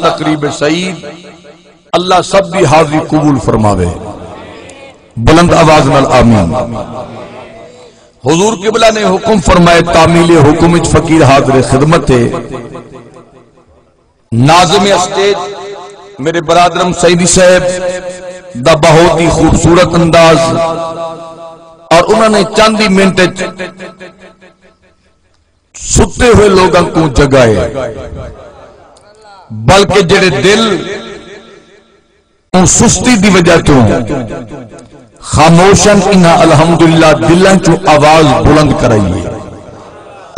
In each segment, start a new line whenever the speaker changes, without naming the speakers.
تقریب سعید اللہ سب دی حاضری قبول فرماوے، بلند آواز نال آمین۔ حضور قبلہ نے حکم فرمائے تعمیل حکم وچ فقیر حاضر خدمت ہے۔ ناظم اسٹیج میرے برادرم سعیدی صاحب دا بہت ہی خوبصورت انداز، اور انہوں نے چند ہی منٹ ستے ہوئے لوگوں کو جگائے، بلکہ جڑے دل ان سستی دی وجہ تو خاموشن انہا الحمدللہ دلن چو آواز بلند کرائیے۔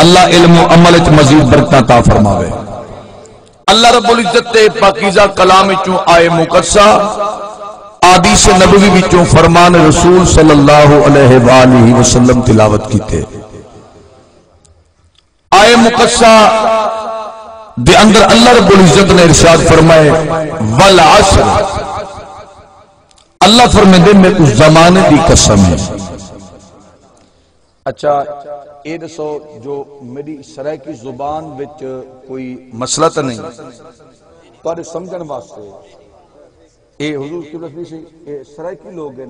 اللہ علم و عمل چ مزید برکتاں عطا فرماوے۔ اللہ رب العزت تے پاکیزہ کلام چوں آئے مقدسہ حدیث نبوی وچوں فرمان رسول صلی اللہ علیہ وآلہ وسلم تلاوت کیتے۔ آئے مقدسہ دے اندر اللہ رب العزت نے ارشاد فرمائے والعصر، اللہ فرمائے دے میں کچھ زمانے دی قسم ہے۔ اچھا اے دسو جو میری سرائکی زبان وچ کوئی مسئلہ تو نہیں تو سمجھن واسطے اے حضور کی رسمی سے اے سرائکی لوگ ہیں،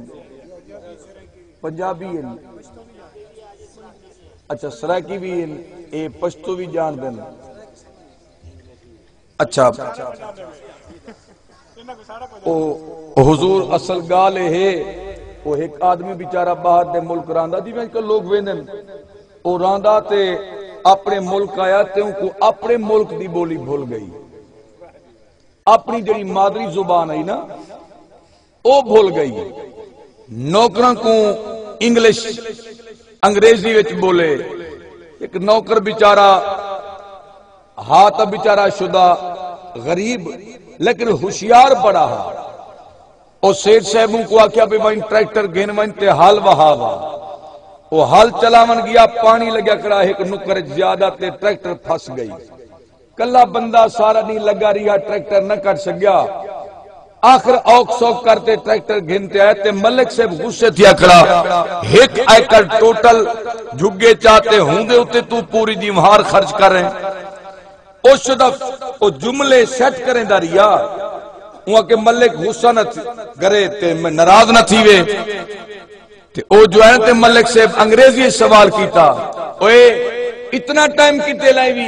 پنجابی ہیں، اچھا سرائکی بھی ہیں، اے پشتو بھی جان دیں۔ اچھا حضور اصل گالے ہے وہ ایک آدمی بیچارہ باہر دے ملک راندہ دی میں کل لوگ ویندن وہ راندہ تے اپنے ملک آیا تے ان کو اپنے ملک دی بولی بھول گئی، اپنی جڑی مادری زبان آئی نا وہ بھول گئی۔ نوکران کو انگلش انگریزی وچ بولے، ایک نوکر بیچارہ ہاتھ بیچارہ شدہ غریب لیکن ہوشیار بڑا ہے، اور سیٹ صاحبوں کو آکیا بھی وائن ٹریکٹر گھن وائن تے حال وہاوا، وہ حال چلاون گیا پانی لگیا کرا ایک نکر زیادہ تے ٹریکٹر پھنس گئی، کلا بندہ سارا نہیں لگا رہا ٹریکٹر نہ کر سکیا، آخر اوک سوک کرتے ٹریکٹر گھنتے آئے تے ملک سے غصے تھیا کرا ایک ایکڑ ٹوٹل جھگے چاہتے ہوں دے ہوتے تو پوری دیوار خرچ کر رہے ہیں۔ او شدف او جملے سیٹ کریں داریا وہاں کہ ملک غصہ نہ کرے تے میں ناراض نہ تھی وے تے او جو ہے تے ملک سے انگریزی سوال کیتا اوے اتنا ٹائم کی تیلائی بھی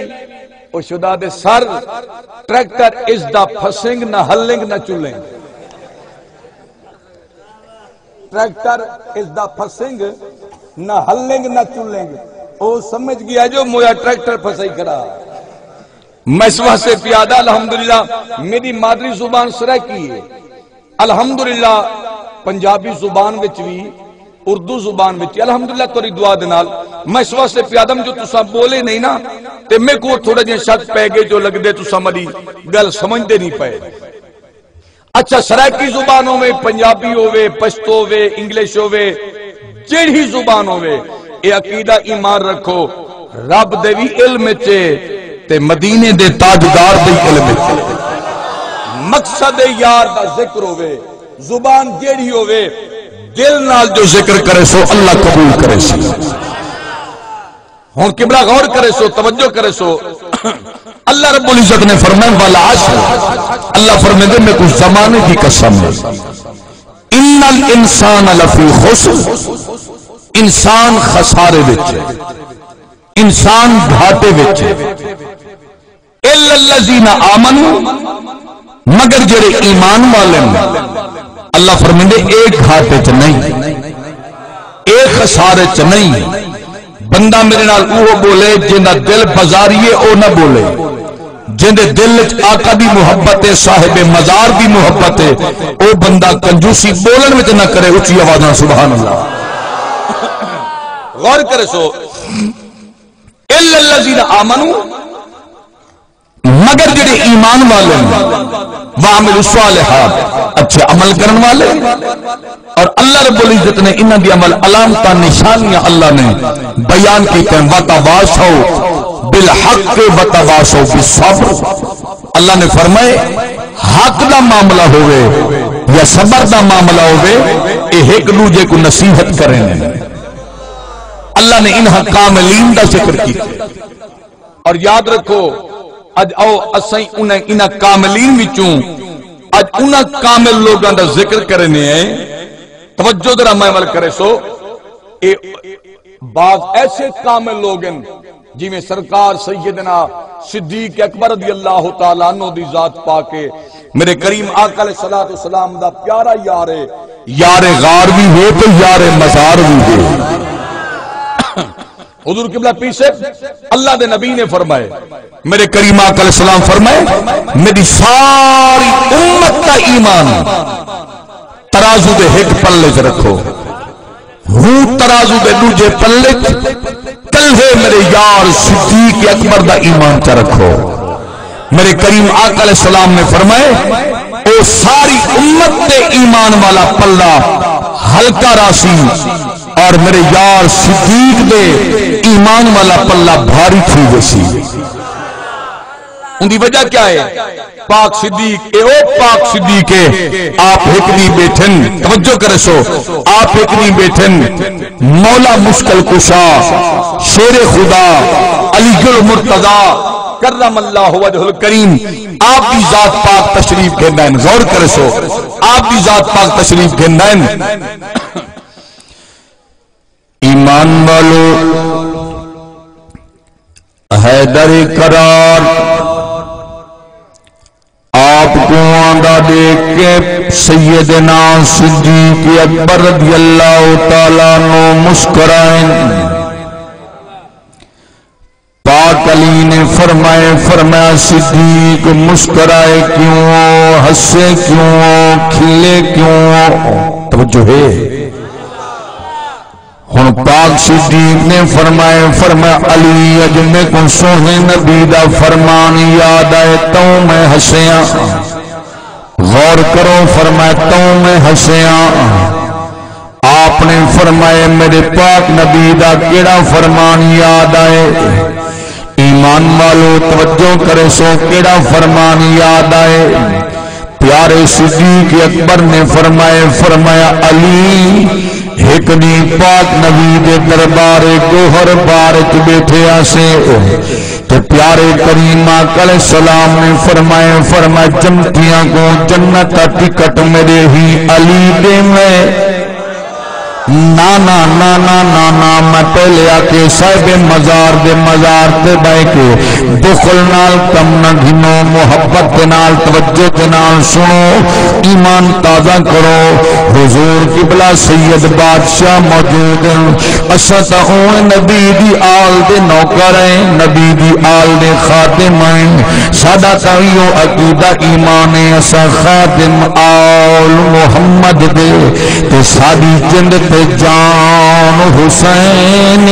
او شدہ دے سر ٹریکٹر از دا پھسنگ نہ ہلنگ نہ چلنگ، ٹریکٹر از دا پھسنگ نہ ہلنگ نہ چلنگ، او سمجھ گیا جو مویا ٹریکٹر پھسائی کرا۔ میں اس وقت سے پیادہ الحمدللہ میری مادری زبان سرائکی ہے، الحمدللہ پنجابی زبان وچ بھی اردو زبان وچ الحمدللہ توری دعا دنال میں اس وقت سے پیادم جو تسا بولے نہیں نا تے میں کو تھوڑا جن شک پہ گئے جو لگ دے تسا مری گل سمجھ دے نہیں پائے۔ اچھا سرائکی زبانوں میں پنجابی ہوئے، پشتو ہوئے، انگلش ہوئے، جیڑی زبان ہوئے اے عقیدہ ایمان رکھو رب دے بھی علم چے تے مدینے دے تاجدار دے علم چے، مقصد یار دا ذکر ہوئے، زبان جیڑی ہوئے دل نال جو ذکر کرے سو اللہ قبول کرے سو۔ ہون قبلہ غور کرے سو، توجہ کرے سو۔ اللہ رب العزت نے فرمایا والعصر، اللہ فرمائے دے میں کچھ زمانے کی قسم ہے، ان الانسان لفی خسر، انسان خسارے وچ ہے، انسان گھاٹے وچ ہے، الا الذین آمنوا، مگر جڑے ایمان والے ہیں اللہ فرمائے ایک گھاٹے چ نہیں، ایک خسارے چ نہیں۔ بندہ میرے نال وہ بولے جنہ دل بازاریے او نہ بولے، جن دے دل وچ آقا دی محبت ہے، صاحب مزار دی محبت ہے، او بندہ کنجوسی بولن وچ نہ کرے، اچھی آوازاں سبحان اللہ۔ غور کرے سو الا الذین آمنوا، مگر جڑے ایمان والے وعملوا الصالحات، اچھے عمل کرن والے، اور اللہ رب العزت نے انہاں دی عمل علامتاں نشانیاں اللہ نے بیان کیتے ہیں، وتواصوا بالحق وتواصوا بالصبر۔ اللہ نے فرمائے حق دا معاملہ ہوئے یا صبر دا معاملہ ہوئے اے ایک دوجے کو نصیحت کریں۔ اللہ نے انہاں کاملین دا ذکر کیا، اور یاد رکھو اج او اسائیں انہاں کاملین وچوں اج انہاں کامل لوگاں دا ذکر کرنے ہیں. توجہ ذرا میں عمل کرے سو بعض ایسے کامل لوگ ہیں جی میں سرکار سیدنا صدیق اکبر رضی اللہ تعالیٰ عنہ دی ذات پا کے میرے کریم آقا علیہ السلام دا پیارا یار ہے. یار غار بھی ہو تو یار مزار بھی ہو. حضور قبلہ پیچھے اللہ دے نبی نے فرمائے میرے کریم آقا علیہ السلام فرمائے میری ساری امت کا ایمان ترازو دے ایک پلے چ رکھو. ہوں ترازو دے دوجے پلے کلھے میرے یار صدیق اکبر دا ایمان چ رکھو. میرے کریم آقا علیہ السلام نے فرمائے او ساری امت دے ایمان والا پلہ ہلکا راسی اور میرے یار صدیق دے ایمان والا پلہ بھاری تھی جیسی. ان دی وجہ کیا ہے؟ پاک صدیق اے او پاک صدیق ہے آپ ایک نہیں بیٹھن. توجہ کرے سو آپ ایک نہیں بیٹھن مولا مشکل کشا شیر خدا علی المرتضی کرم اللہ وجہ الکریم آپ کی ذات پاک تشریف گھندائن. غور کرے سو آپ کی ذات پاک تشریف گھندائن. ایمان والو حیدر قرار آپ کو آندہ دیکھ کے سیدنا صدیق اکبر رضی اللہ تعالیٰ عنہ مسکرائیں. پاک علی نے فرمایا صدیق مسکرائے کیوں ہنسے کیوں کھلے کیوں. توجہ ہے. ہن پاک صدیق نے فرمایا علی اج میں کو سونے نبی دا فرمان یاد آئے تو میں ہنسیاں. غور کرو فرمایا تو میں ہنسیاں. آپ نے فرمایا میرے پاک نبی دا کیڑا فرمان یاد آئے. ایمان والو توجہ کرے سو کیڑا فرمان یاد آئے. پیارے صدیق اکبر نے فرمایا علی ایک نہیں پاک نبی دے دربار گوہر بارچ بیٹھے آسے تو پیارے کریم آقا علیہ السلام نے فرمایا جنتیاں کو جنت ٹکٹ میرے ہی علی دے میں نانا نانا نانا میں پہلے آکے صاحب مزار دے مزار تے بائے کے بخل نال کم نہ گھنو محبت دے نال توجہ دے نال سنو ایمان تازہ کرو. حضور قبلہ سید بادشاہ موجود ہیں. اسا اون نبی دی آل دے نوکر ہیں نبی دی آل دے خادم ہیں. سادہ تائیو عقیدہ ایمان ہے اسا خادم آل محمد دے تے ساری جند جان حسین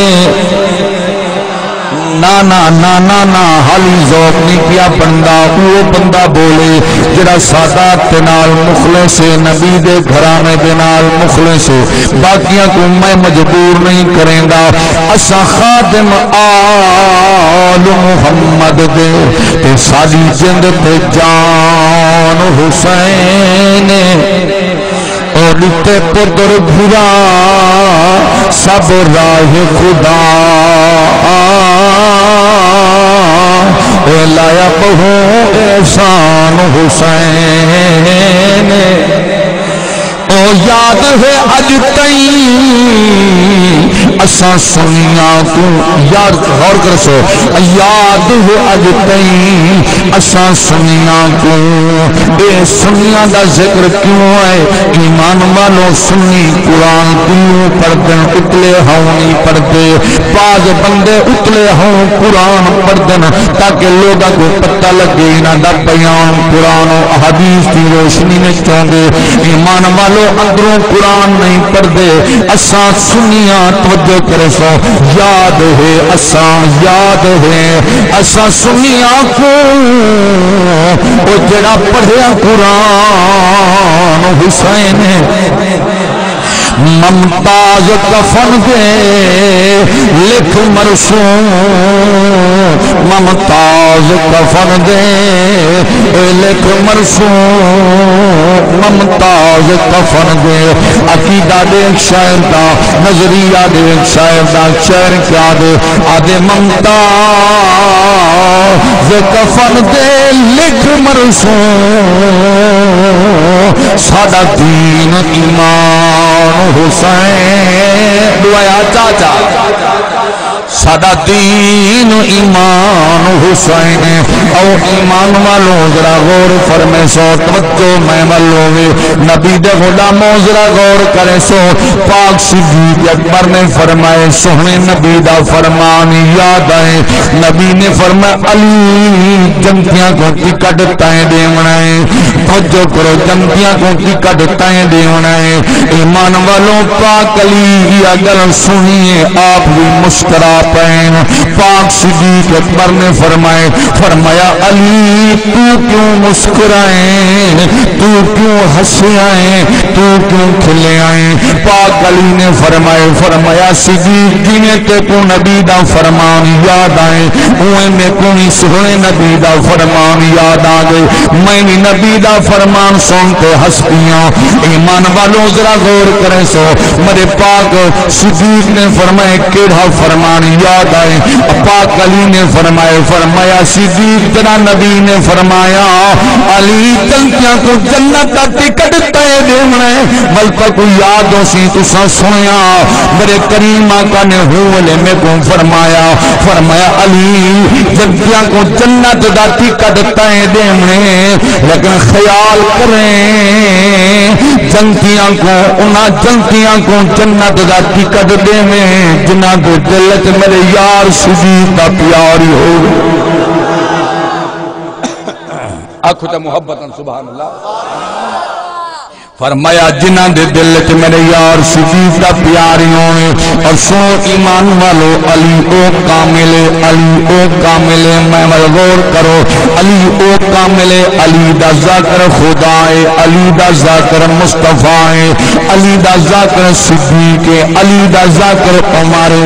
نانا نانا نا حالی ذوق نہیں کیا بندہ وہ بندہ بولے جڑا سادات دے نال مخلص نبی دے گھرانے دے نال مخلص باقیاں کو میں مجبور نہیں کریں گا. اسا خادم آل محمد دے تے ساری جند تے جان حسین اور لتے پدر بھرا سب راہ خدا لایا بہو احسان حسین. او یاد ہے اج تئیں اساں سنیاں کو یاد غور کر سو یاد ہے اج تئیں اساں سنیاں کو اے سنیاں دا ذکر کیوں ہے. ایمان والو سنی قرآن کیوں پڑھدن اتلے ہوں نہیں پڑھتے. بعض بندے اتلے ہوں قرآن پڑھدن تاکہ لوگاں کو پتہ لگے انہاں دا بیان قرآن و حدیث کی روشنی میں چونگے. ایمان والو اندروں قرآن نہیں پڑھدے. اساں سنیاں توجہ کرے سو یاد ہے اساں سنیاں کو وہ جڑا پڑھیا قرآن حسین ممتاز کفن دے لکھ مرسوم ممتاز کفن دے لکھ مرسوم
ممتاز کفن دے عقیدہ دے ایک شاعر دا نظریہ دے ایک شاعر دا شعر کیا دے آدھے ممتاز کفن دے لکھ مرسوم ساڈا دین ایمان حسین دعایا چاچا ساڈا دین ایمان حسین او ایمان والو ذرا غور فرمے سو توجہ میں والو نبی دے غلاموں ذرا غور کرے سو پاک صدیق اکبر نے فرمائے سونے نبی دا فرمان یاد آئے نبی نے فرمایا علی جنتیاں کو ٹکٹ تائیں دیونا ہے توجہ کرو جنتیاں کو ٹکٹ تائیں دیونا ہے ایمان والوں پاک علی یہ گل سنیے آپ بھی مسکرا پین پاک صدیق اکبر نے فرمایا علی تو کیوں مسکرائیں تو کیوں ہنسائیں تو کیوں کھلائیں پاک علی نے فرمایا صدیق جی نے تے کو نبی دا فرمان یاد آئے اوے میں کوئی سنے نبی دا فرمان یاد آ گئے میں بھی نبی دا فرمان سنتے ہنس پیاں ایمان والوں ذرا غور کریں سو میرے پاک صدیق نے فرمایا کیڑا فرمان یاد آئے پاک علی نے فرمایا صدیق تیرا نبی نے فرمایا علی جنتیاں کو جنت کا ٹکٹ تے دیونا ہے بلکہ کوئی یاد ہو سی تساں سنیا میرے کریم آقا نے ہوئے میں کو فرمایا علی جنتیاں کو جنت کا ٹکٹ تے دیونے لیکن خیال کریں جنتیاں کو انہاں جنتیاں کو جنت کا ٹکٹ دیویں جنہاں کو دلت میرے یار صدیق کا پیاری ہو
آنکھوں تے محبت سبحان اللہ
فرمایا جنہ دے دل چ میرے یار صدیق دا پیاری ہوئے اور سنو ایمان والو علی او کامل میں غور کرو علی او کامل علی دا ذکر خدا ہے علی دا ذکر مصطفیٰ ہے علی دا ذکر صدیق ہے علی دا ذکر عمر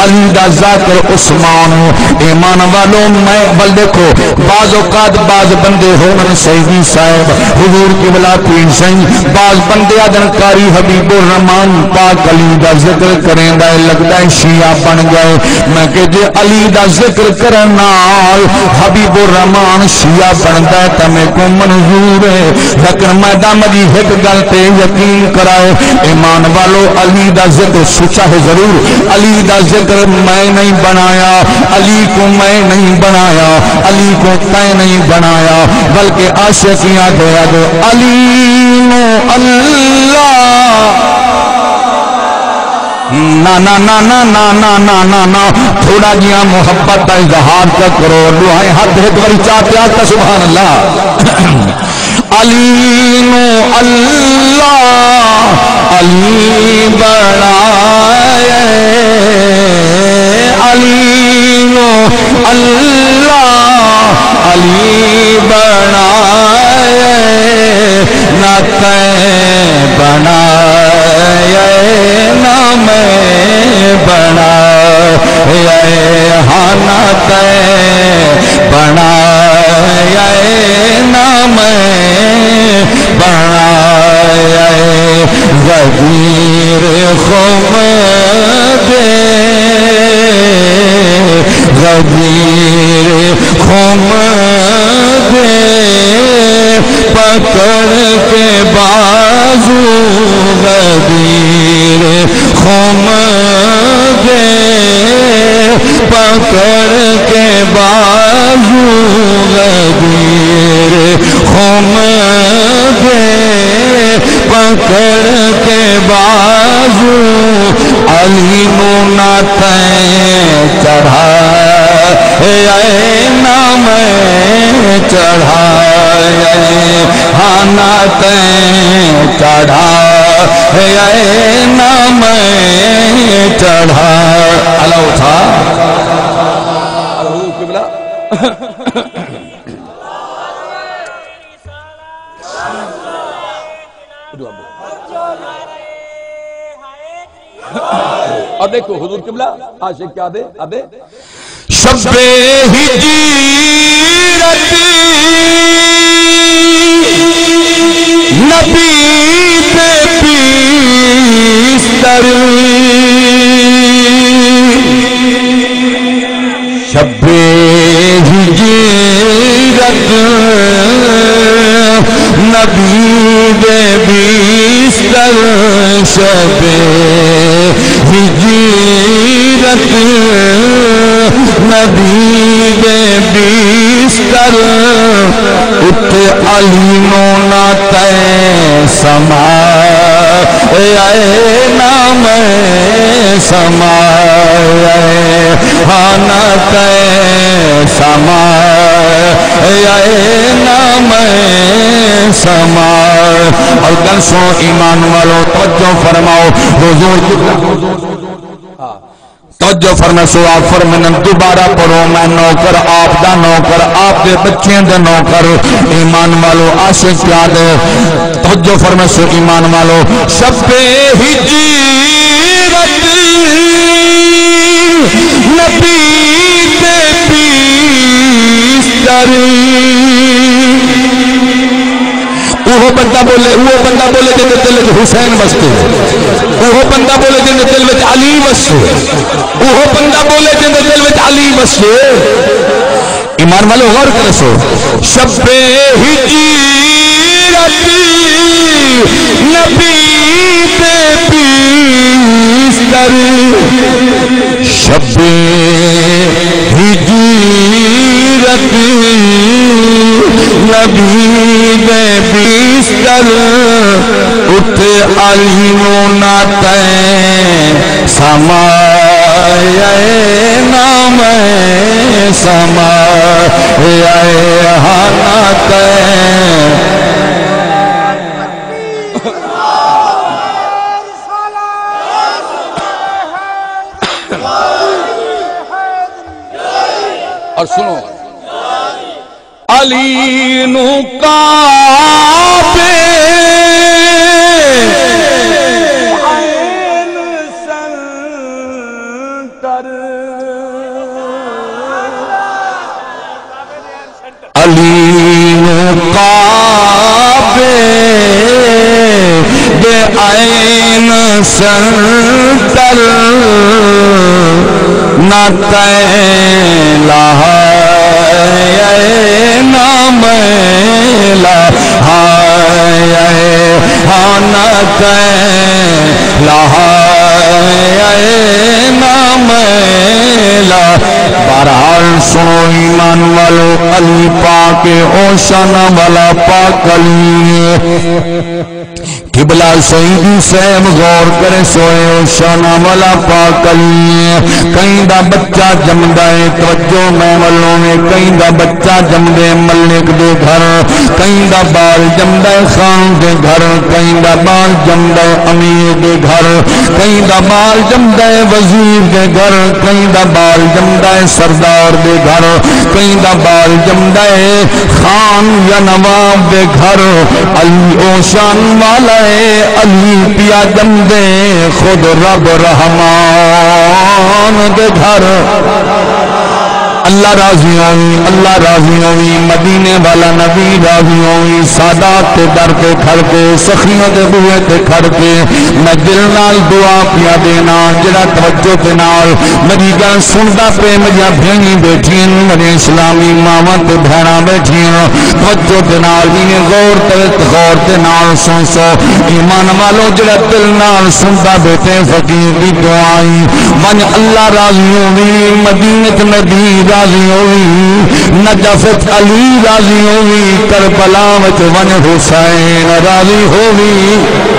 علی دا ذکر عثمان ایمان والو میں بل دیکھو بعض اوقات بعض بندے ہون سیدی صاحب حضور قبلہ پیر سنگھ بعض بندے ادنکاری حبیب الرحمان پاک علی دا ذکر کریں دا لگتا ہے شیعہ بن گئے میں کہ جے علی دا ذکر کرنال حبیب الرحمان شیعہ بنتا ہے تمہیں کو منظور ہے لیکن میدان مجی ایک گلتے یقین کرائے ایمان والو علی دا ذکر سچا ہے ضرور علی دا ذکر میں نہیں بنایا علی کو میں نہیں بنایا علی کو میں نہیں بنایا بلکہ عاشقیاں گیا جو علی نو اللہ نا نا نا نا نا نا نا نا نا تھوڑا جیا محبت کا اظہار کا کرو دعائیں ہاتھ ایک باری چاہتے آتا سبحان اللہ علی نو اللہ علی بڑھائے علی نو اللہ علی بڑھائے نہ بنائے نہ میں بنائے ہاں نہ بنائے نہ میں بنائے غدیر خم دے غدیر خم دے پکڑ کے بازو غدیر خم دے پکڑ کے بازو غدیر خم دے پکڑ کے بازو علی مناتے چڑھا نام چڑھائے ہاناتے چڑھا نام چڑھا اللہ اٹھا
حضور قبلہ اب دیکھو حضور قبلہ عاشق کیا دے ابے
شب ہجرت نبی دے بیستر شب ہجرت نبی دے بیستر شب ہجرت نبی دے بیستر اتے علی نونا تے سما اے نام سما ہانا تے سما اے نام سما اور گل سو ایمان والو توجہ فرماؤ حضور توجہ فرمائے سو آپ فرمائے دوبارہ پڑھو میں نوکر آپ دا نوکر آپ دے بچیں دے نوکر ایمان والو عاشق یاد ہے توجہ فرمائے سو ایمان والو شب ہجرت نبی دے بیستر وہ بندہ بولے جن دل وچ حسین وستے وہ بندہ بولے جن دل وچ علی وستے وہ بندہ بولے جن دل وچ علی وستے ایمان والو غور کرو سو شب ہجرت نبی دے بیستر شب ہجرت نبی دے بیستر اتے علی نونا تے سما نام سما ہانا تے
اور سنو علی نو کعبے عین سنٹر
علی نو کعبے دے عین سنٹر نہ تیلا نام لا ہانا تیلا نام لا بہرحال سنو ایمان والو علی پاک اوشن والا پاک علی قبلہ سیدی صاحب غور کرے سوئے اوشانہ والا پاک علی کہیں دا بچہ جمدائے توجہ میں والوں میں کہیں دا بچہ جمدے ملک دے گھر کہیں دا بال جمدائے خان دے گھر کہیں دا بال جمدائے امیر دے گھر کہیں دا بال جمدائے وزیر دے گھر کہیں دا بال جمدائے سردار دے گھر کہیں دا بال جمدائے خان یا نواب دے گھر علی اوشان والا علی پیا جمدے خود رب رحمان دے گھر اللہ راضی ہوئی مدینے والا نبی راضی ہوئی سادات تے در کے کھڑ کے سخیوں دے بوئے تے کھڑ کے میں دل نال دعا پیا دینا جڑا توجہ کے نال میری گل سندا پے میری بھینی بیٹھین میرے اسلامی ماواں تے بہناں بیٹھین توجہ کے نال مینے غور تے نال سن سو ایمان والو جڑا دل نال سندا بیٹھے فقیر دی دعائیں من اللہ راضی ہوئی مدینے نبی راضی ہوئی نجفت علی راضی ہوئی کربلا وچ ون حسین راضی ہوئی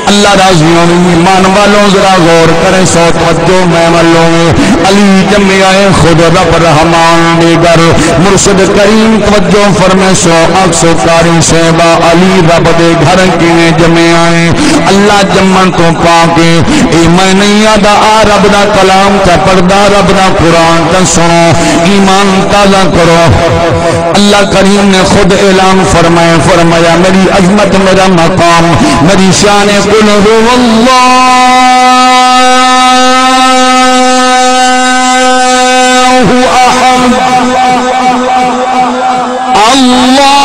اللہ راضی ہوئی ایمان والوں ذرا غور کریں سو توجہ میں والوں علی جمع آئے خود رب رحمان دیگر مرشد کریم توجہ فرمے سو اکسو کاری شہبہ علی رب دے گھر کینے جمع آئے اللہ جمعن تو پاکے اے میں نہیں یادا آ رب دا کلام تا پردہ رب دا قرآن تا سنو ایمان تازہ کرو اللہ کریم نے خود اعلان فرمایا میری عظمت میرا مقام میری شان قل هو الله احد الله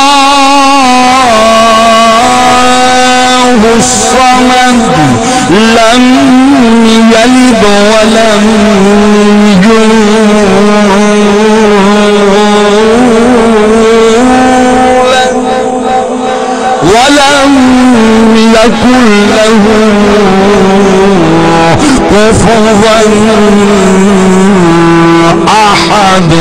ومن لم يلد ولم يولد ولم يكن له كفوا احد.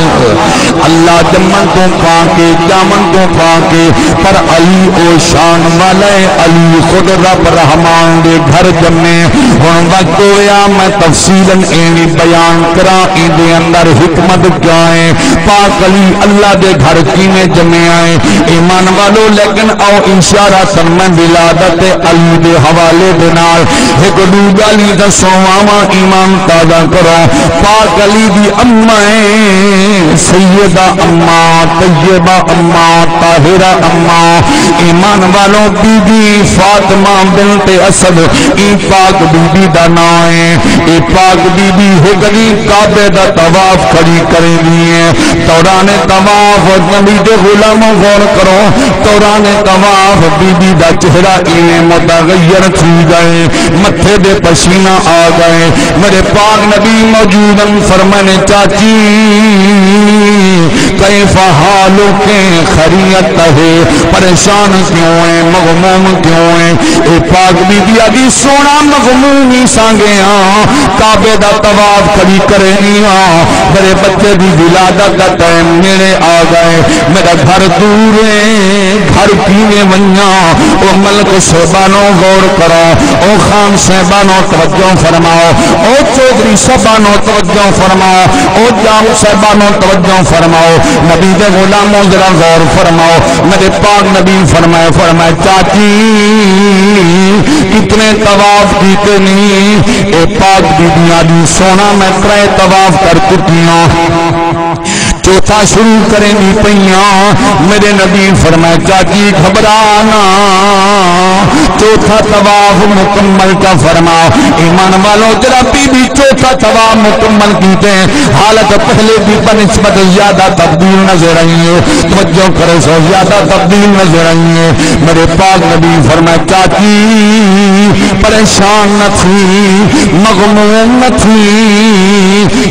اللہ جمن کو پاکے جامن کو پاکے پر علی او شان والے علی خود رب رحمان دے گھر جمے. ہن وقت ہویا میں تفصیلاً اینی بیان کراں این دے اندر حکمت کیا ہے. پاک علی اللہ دے گھر کیویں جمے آئے ایمان والو. لیکن او اشارہ سن میں ولادت علی دے حوالے دے نال ایک دو گالی دسواں ایمان تازہ کرو. پاک علی دی اماں سیدہ اماں طیبہ اماں طاہرہ اماں ایمان والوں بی بی فاطمہ بنت اسد ای پاک بی بی دا نام ہے. ای پاک بی بی ہگنی کعبے دا طواف کھڑی کریں دیئے. دوران طواف نبی دے غلاموں غور کرو دوران طواف بی بی دا چہرہ ایویں متغیر تھی گئے متھے دے پسینہ آ گئے. میرے پاک نبی موجوداً فرمانے چاچی کیف حالوں کے خریت ہے پریشان کیوں ہیں مغموم کیوں ہیں. اے پاک بی بی آگی سونا مغمومی سانگیاں کعبے دا طواف کھڑی کرنیاں میرے بچے دی ولادت دا ٹائم میرے آ گئے. میرا گھر دور ہے گھر پینے ونیا. او ملک صاحبانوں غور کرو او خان صاحبانوں توجہ فرماؤ او چودھری صاحبانوں توجہ فرماؤ او جام صاحبانوں توجہ فرماؤ. نبی دے غلاموں ذرا غور فرماؤ. میرے پاک نبی فرمائے چاچی کتنے طواف کیتے نہیں. اے پاک بیبیاں دی سونا میں 3 طواف کر چکی ہوں چوتھا شروع کریں گی پئیاں. میرے نبی فرمائے چاچی گھبرانا چوتھا طواف مکمل کا فرماؤ. ایمان والوں ذرا بی بی چوتھا طواف مکمل کیتے ہیں حالت پہلے بھی بنسبت زیادہ تبدیل نظر آئی ہے. توجہ کرو سو زیادہ تبدیل نظر آئی ہے. میرے پاک نبی فرمائے چاچی پریشان نہ تھی مغموم نہ تھی.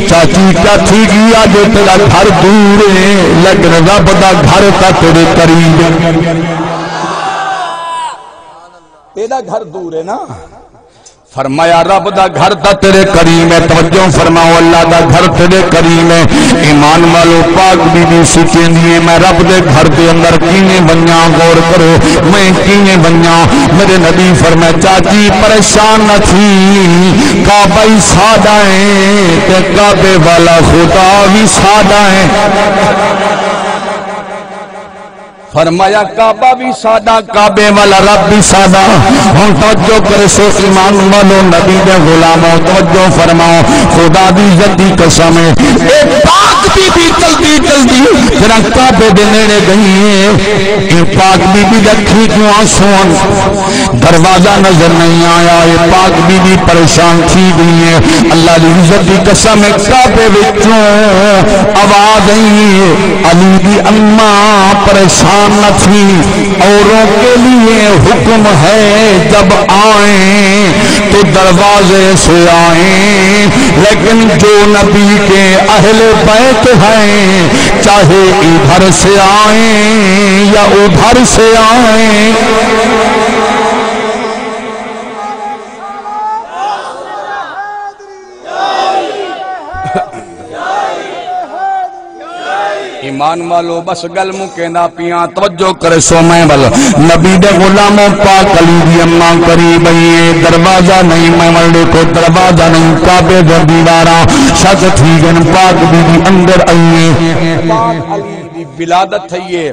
چاچی کیا تھی گیا جو تیرا گھر دور ہے لیکن رب دا گھر تا تیرے قریب ہے.
تیرا گھر دور ہے نا
فرمایا رب دا گھر تا تیرے قریب ہے. توجہ فرماؤ اللہ دا گھر تیرے قریب ہے. ایمان والو پاک بی بی سچیں دیئے میں رب دے گھر دے اندر کینے بنیاں غور کرو میں کینے بنیاں. میرے نبی فرمایا چاچی پریشان نہ تھی کعبہ ہی سادہ ہے تے کعبے والا خدا بھی سادہ ہے.
فرمایا کعبہ بھی سادہ
کعبے والا رب بھی سادہ. ہن توجہ کرے سو ایمان والو نبی دے غلاموں توجہ فرماؤ خدا دی عزت دی قسم ہے. اے پاک بی بی جلدی جلدی ذرا کعبے دے نیڑے گئی ہے. اے پاک بی بی رکھی کیوں آنسوں دروازہ نظر نہیں آیا. اے پاک بی بی پریشان تھی گئی ہے. اللہ دی عزت دی قسم ہے کعبے وچوں آواز آئی علی دی اماں پریشان نہ تھی. اوروں کے لیے حکم ہے جب آئیں تو دروازے سے آئیں لیکن جو نبی کے اہل بیت ہیں چاہے ادھر سے آئیں یا ادھر سے آئیں.
ایمان والو بس گل مکینا پیاں
توجہ کرے سو میں بل نبی دے غلاموں پاک علی دی اماں قریب آئیے. دروازہ نہیں میں ملے کو دروازہ نہیں کعبے دے دیواراں شک تھی گن پاک بی بی اندر آئیے.
پاک علی دی ولادت تھئیے.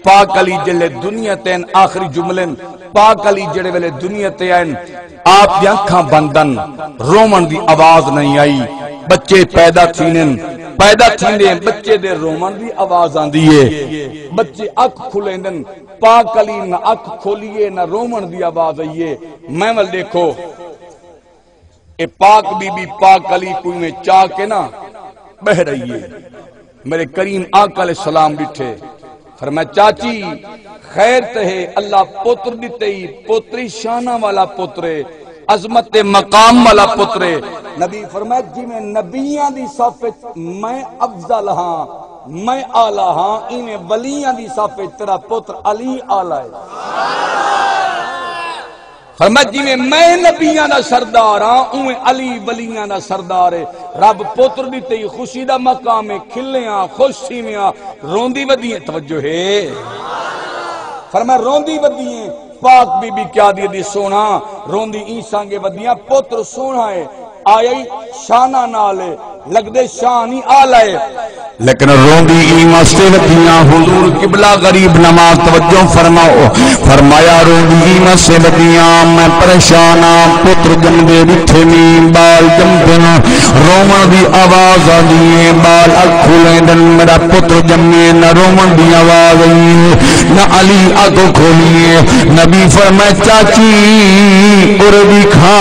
پاک علی جلے دنیا تین آخری جملن پاک علی جڑے ویلے دنیا تین آپ دی اکھاں بندن رومن دی آواز نہیں آئی. بچے پیدا تھینن بچے دے رومن دی آواز آندی ہے. بچے اکھ کھلیندن پاک علی نہ اکھ کھولیے نہ رومن دی آواز آئیے. میں ول دیکھو اے پاک بی بی پاک علی کوئی میں چاہ کے نا بہ رہی ہے. میرے کریم آقا علیہ السلام ڈٹھے فرمایا چاچی خیر تہے اللہ پتر دیتے ہی پتری شانہ والا پترے عظمت مقام والا پترے نبی فرمایا جی میں نبیاں دی صفت میں افضل ہاں میں آلہ ہاں انہیں ولیاں دی صفت تیرا پتر علی آلہ ہے فرمایا جی میں نبیاں دا سردار ہاں اویں علی ولیاں دا سردار ہے رب پتر دیتے ہی خوشی دا مقام ہے کھلیاں خوشی میں روندی ودیاں توجہ ہے فرمایا روندی ودیاں پاک بی بی کیا دی سونا روندی عیسانگے ودیاں پتر سونا ہے آئی شانہ نالے لگ دے شانی آلائے
لیکن روندی ایمہ سے ودیاں حضور قبلہ غریب نماز توجہ فرماؤ فرمایا روندی ایمہ سے ودیاں میں پریشانا پتر جمدے بٹھے میں بال جمدنا رومن دی آواز آدیے بال اکھولیں دن میرا پتر جمعے نہ رومن دی آواز آئیے نہ علی آگو کھولیے نبی فرمائے چاچی اردی کھا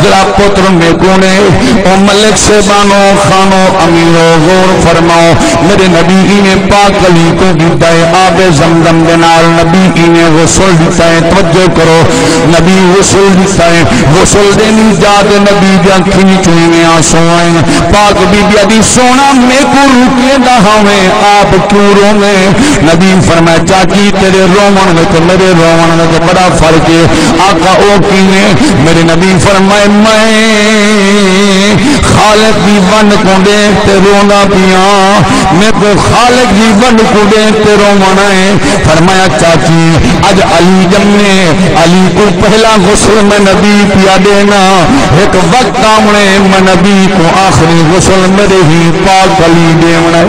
ذرا پتر میں کونے او ملک سے بانو خانو امیرو غور فرماؤ میرے نبی نے پاک علی کو دیتا ہے آب زمزم دنال نبی نے غسل دیتا ہے توجہ کرو نبی غسل دیتا ہے غسل دینی جاد نبی جان کھنی چوئی میں آنسو آئیں پاک بی بی ادھی سونا میں کو روکے دہا میں آپ کیوں رو میں نبی فرمائے چاچی تیرے رومن میں تو میرے رومن میں تو بڑا فرق ہے آقا او کینے میرے نبی فرمائے میں خالق دی ون کو دیکھتے رونا پیاں میں کو خالق دی ون کو دیکھتے رونا ہے فرمایا چاچی اج علی جمنے علی کو پہلا غسل میں نبی پیا دینا ایک وقت آمنے میں نبی کو آخری غسل میرے ہی پاک علی دینا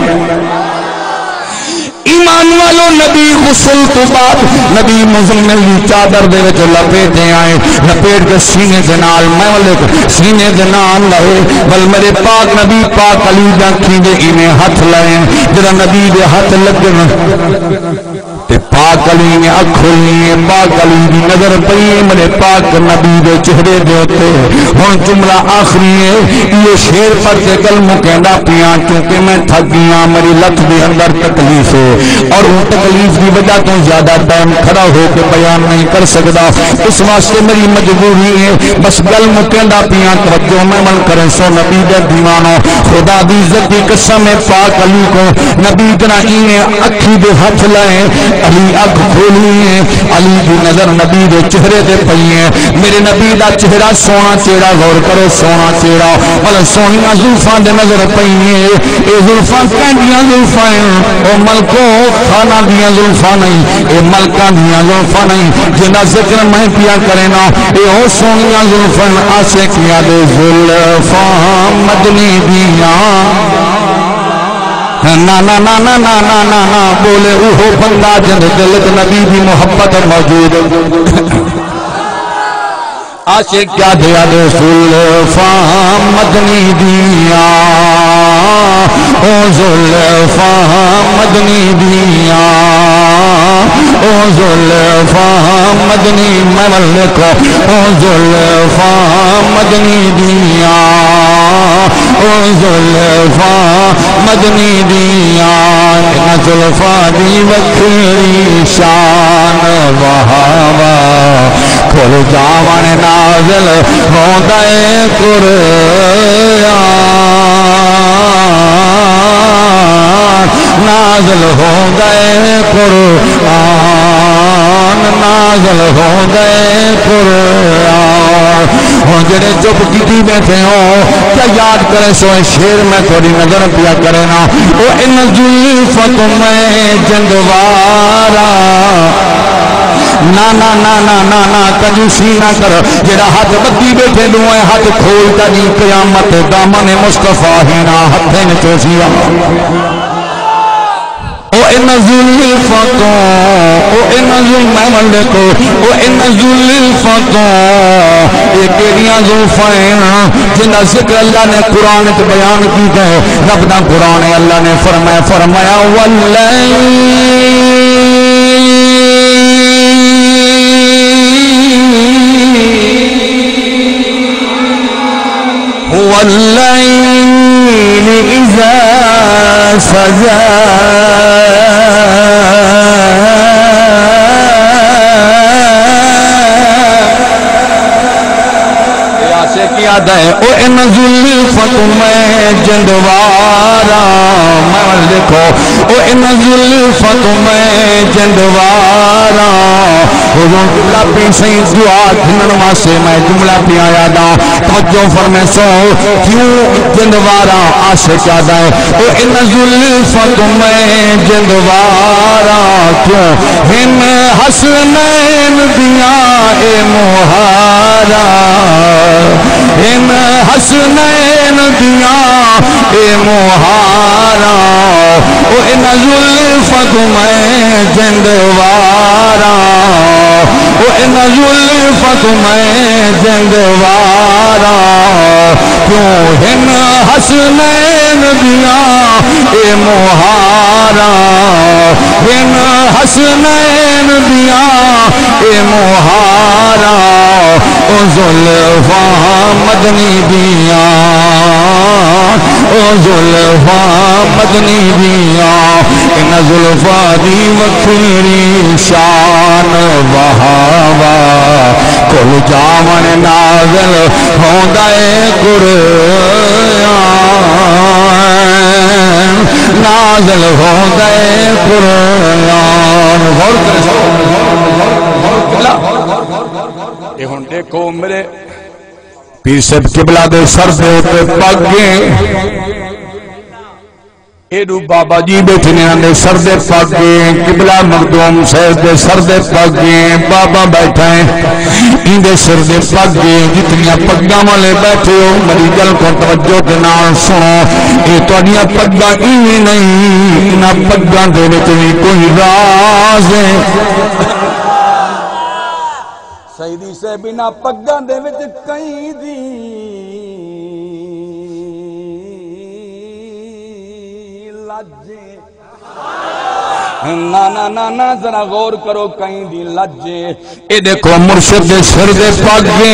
ایمان والو نبی غسل تو بعد نبی مزمل دی چادر دے وچ لپیٹے آئے لپیٹ کے سینے دے نال مولک سینے دے نال لائے بل میرے پاک نبی پاک علی دا کھیندے انہیں ہاتھ لائے جڑا نبی دے ہاتھ لگن تے پاک علی نے اکھولی پاک علی دی نظر پئی میرے پاک نبی دے چہرے دے اوتے ہن جملہ آخری ہے یہ شعر پڑھ کے کلمہ کہندا پیاں کیونکہ میں تھک گیا میری لت دے اندر تکلیف ہے اور وہ تکلیف کی وجہ تو زیادہ ٹائم کھڑا ہو کے بیان نہیں کر سکتا اس واسطے میری مجبوری ہے بس گل مکیندا پیاں توجہ میں عمل کریں سو نبی دے دیوانو خدا دی عزت دی قسم پاک علی کو نبی جنا انہیں اکھی دے ہاتھ لائے علی اکھ کھولی ہے علی دی نظر نبی دے چہرے دے پئی ہے میرے نبی دا چہرہ سونا چہرہ غور کرو سونا چہرہ والا سونیاں زلفاں دے نظر پئی ہے اے زلفاں کینڈیاں زلفاں او ملکو خانہ دیاں زلفاں نہیں اے ملکاں دیاں زلفاں نہیں جنہ ذکر میں پیا کرے نا اے او سونیاں زلفاں عاشقیاں دے زلفاں مدنی دیاں نا نا نا نا نا نا نا نا بولے اوہو بندہ جن دلت نبی دی محبت موجود عاشق کیا دیا دے زلفاں مدنی دیاں او زلفاں مدنی دیاں او زلفاں مدنی ملکو او زلفاں مدنی دیاں او زلفاں مدنی دیاں ان زلفاں دی وکھری شان وہاوا کھل جاون نازل ہوندے قرآن نازل ہوندے قرآن نازل ہوندے قرآن ہن جڑے چپ کیتی بیٹھے ہو کیا یاد کرے سو شیر میں تھوڑی نظر پیا کرے نا او ان زلفت میں جندوارا نا نا نا نا نا نا کنجوسی نہ کر جڑا ہاتھ بدی بیٹھے دوئے ہاتھ کھولتا جی قیامت دامن مصطفیٰ ہی نہ ہتھیں چوسیا او ان زلفتوں او ان ظلم لکو او ان زلفتوں یہ کیڑیاں زلفیں جنہ ذکر اللہ نے قرآن کے بیان کی گئے رب دا قرآن اللہ نے فرمایا والليل إذا سجى یاد ہے او ان زلفت میں جندوارا میں دیکھو او ان زلفت میں جندوارا حضور قبلہ پہ صحیح دعا دھنن واسے میں جملہ پہ آیا دا توجہ فرمے سو کیوں جندوارا عاشق یاد ہے او ان زلفت میں جندوارا کیوں ہن حسنین دیا اے مہارا ہن حسنین دیا اے مہارا او ان زلفت میں جندوارا او ان زلفت میں جندوارا کیوں ہن حسنین دیا اے مہارا ہن حسنین دیا اے مہارا او زلفاں مدنی دیا او زلفاں مدنی دیا ان زلفاں دی وکھری شان وہاوا کل جامن نازل ہوندا اے قرآن نازل ہوندا اے قرآن غور کرے
یہ ہن دیکھو میرے
پیر صاحب قبلہ دے سر دے اوپر پگے ایڈو بابا جی بیٹھے نے سر دے پگے قبلہ مخدوم صاحب دے سر دے پگے بابا بیٹھا ہے ان دے سر دے پگے جتنیاں پگاں والے بیٹھے ہو میری گل کو توجہ کے نال سنو اے تہاڈیاں پگاں ایویں نہیں انہاں پگاں دے وچ وی کوئی راز ہے
سیدی سے بنا پگاں دے وچ کئی دی لجے نا نا نا نا ذرا غور کرو کہیں دی لجے
اے دیکھو مرشد دے سر دے پگے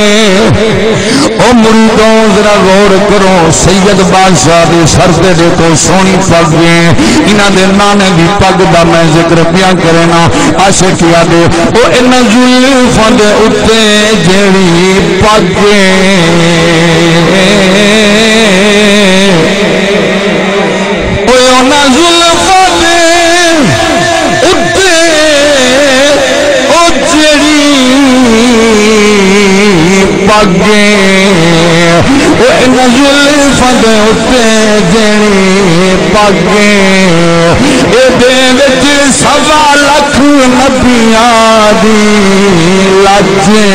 او مریدوں ذرا غور کرو سید بادشاہ دے سر دے دیکھو سونی پگے انہاں دے نانے دی پگ دا میں ذکر پیا کرنا عاشقیا دے او ان زلفاں دے اوتے جیڑی پگے او انہاں زلفاں دے پگے او ان زلفاں دے اوتے جڑی پگے اے دے وچ سوا لکھ نبیاں دی لجے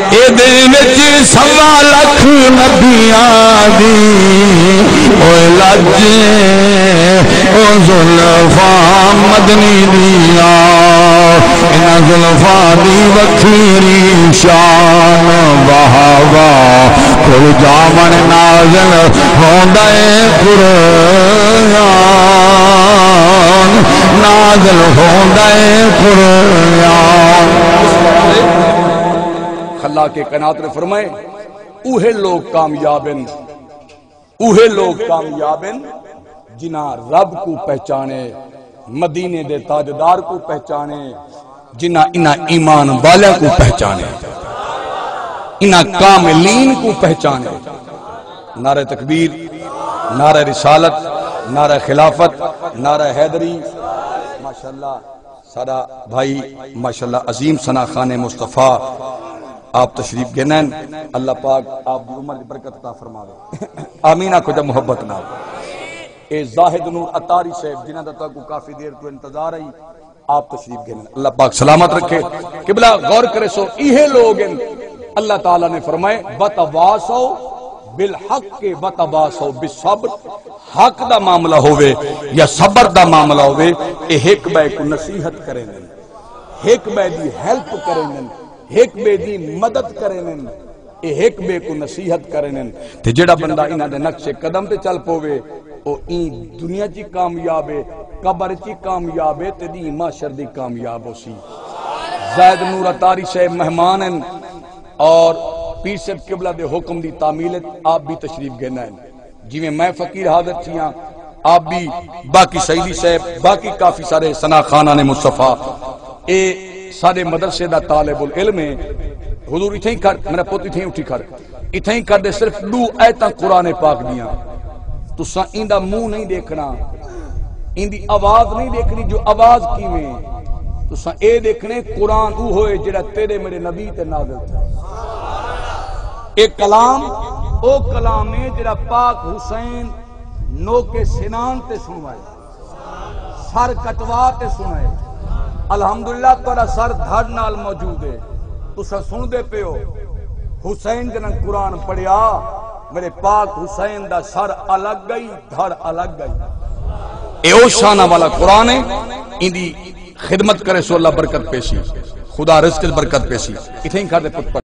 اے دے وچ سوا لکھ نبیاں دی او لجے او زلفاں مدنی دیا ان زلفاں دی وکھری شان وہاوا کل جامن نازل ہوندا اے قرآن نازل ہوندا اے قرآن
خلا کے قنات نے فرمائے اوہے لوگ کامیاب ہیں اوہے لوگ کامیاب ہیں جنہاں رب کو پہچانے مدینے دے تاجدار کو پہچانے جنہاں انہاں ایمان والے کو پہچانے انہاں کاملین کو پہچانے نعرہ تکبیر نعرہ رسالت نعرہ خلافت نعرہ حیدری ماشاءاللہ سارا بھائی ماشاءاللہ عظیم ثنا خان مصطفیٰ آپ تشریف گنن اللہ پاک آپ دی عمر دی برکت عطا فرماوے آمین آکھو جب محبت نہ اے زاہد نور اتاری صاحب جنہاں دا کو کافی دیر تو انتظار ہے آپ تشریف گنن اللہ پاک سلامت رکھے قبلہ غور کرے سو یہ لوگ ہیں اللہ تعالیٰ نے فرمائے بتواسو بالحق کے بتواسو بالصبر حق دا معاملہ ہوئے یا صبر دا معاملہ ہوئے اے ایک بے کو نصیحت کریں ایک بے دی ہیلپ کریں ایک بے دی مدد کریں اے ایک بے کو نصیحت کریں تے جڑا بندہ انہاں دے نقش قدم تے چل پوے او این دنیا چی کامیاب ہے قبر چی کامیاب ہے تے دی معاشر دی کامیاب ہو سی زید نور اتاری صاحب مہمان ہیں اور پیر صاحب قبلہ دے حکم دی تعمیل آپ بھی تشریف گینا ہے جی میں فقیر حاضر تھیاں آپ بھی باقی سیدی صاحب باقی کافی سارے ثنا خانان مصطفیٰ اے سارے مدرسے دا طالب العلم ہے حضور اتھے ہی کر میرا پوت اتھے ہی اٹھی کر اتھے ہی کر دے صرف 2 آیتاں قرآن پاک دیاں تساں ایندہ منہ نہیں دیکھنا ایندی آواز نہیں دیکھنی جو آواز کی میں تساں اے دیکھنے قرآن او ہوئے جڑا تیرے میرے نبی تے نازل تھا ایک کلام او کلام ہے جڑا پاک حسین نو کے سنان تے سنوائے سر کٹوا تے سنائے الحمدللہ تورا سر دھڑ نال موجود ہے تسا سن دے پہ ہو حسین جنہاں قرآن پڑھیا میرے پاک حسین دا سر الگ گئی دھڑ الگ گئی اے او شانہ والا قرآن ہے اندی خدمت کرے سو اللہ برکت پیشی خدا رزق برکت پیشی اتھیں کھا دے پت